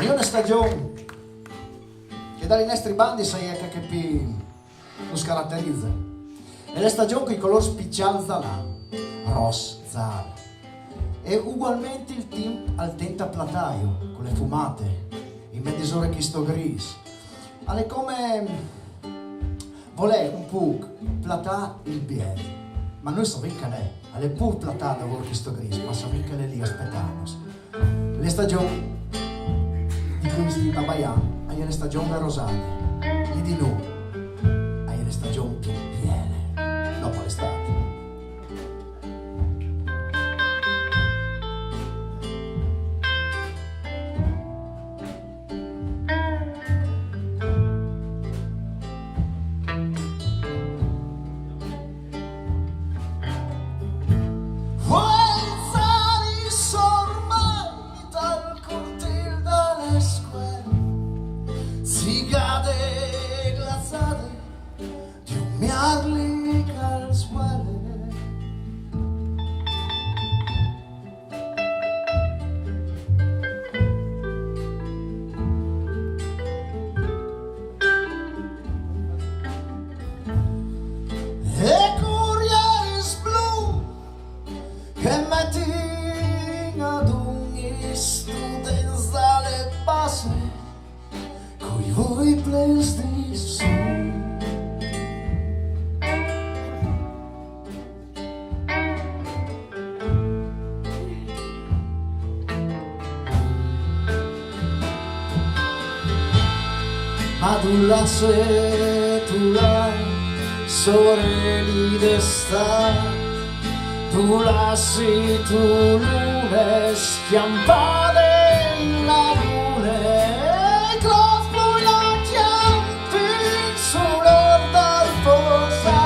È una stagione che dai nostri bandi sai che più lo caratterizza. È la stagione con i colori spicciali là, rosso, zara. E ugualmente il team al tenta plataio, con le fumate, in mezz'ora che sto gris. È come voler un po' platà il piede, ma noi sappiamo che non è pur platà da voi che sto gris, ma sappiamo che è lì aspettando. Le stagioni di questi Babayan, hai le stagioni rosate, e di noi, hai le stagioni più piene, dopo l'estate. Se tu l'hai sorelli d'estate, tu lasci tu lune schiampare in lagune, cross la chiampi sull'orda al fossa,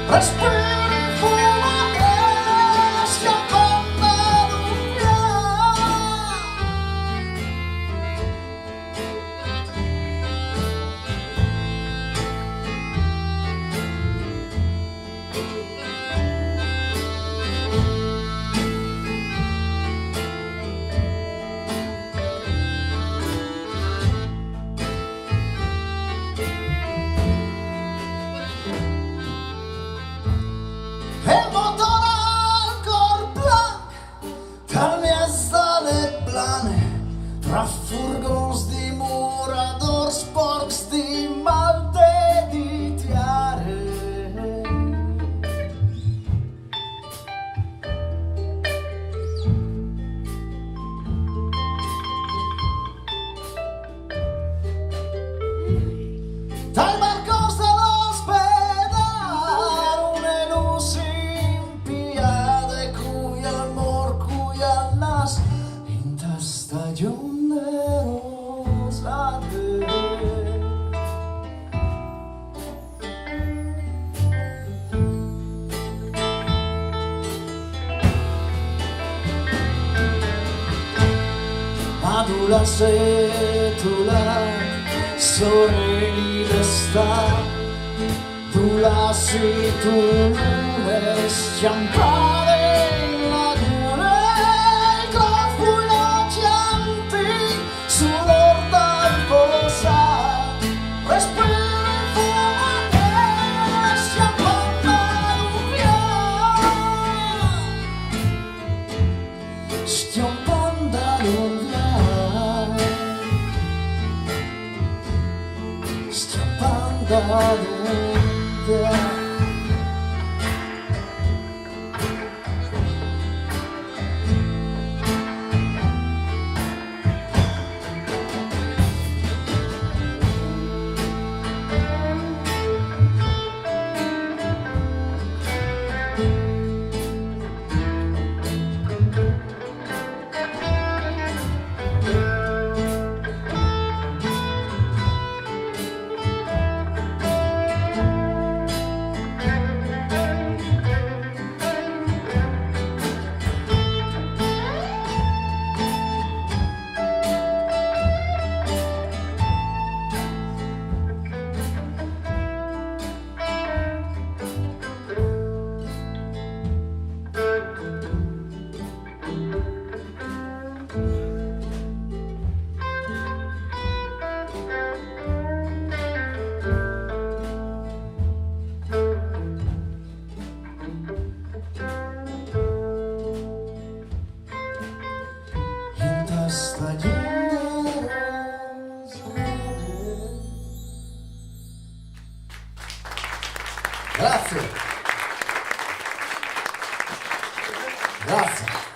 respiri fumate schiampando ad un tra furgons di murador, sports di malte di tiare. Dal balcone dell'ospedale une luci impiate, cui al mor, cui al nas, in ta stagione Madula se tu l'hai sorelli d'estate, tu lasci tu lune schiampare in lagune, con la chianti sull'orda al fossa, respiri fumate schiampando ad un piano, schiampando ad un piano. stagione rosea. Grazie. Grazie.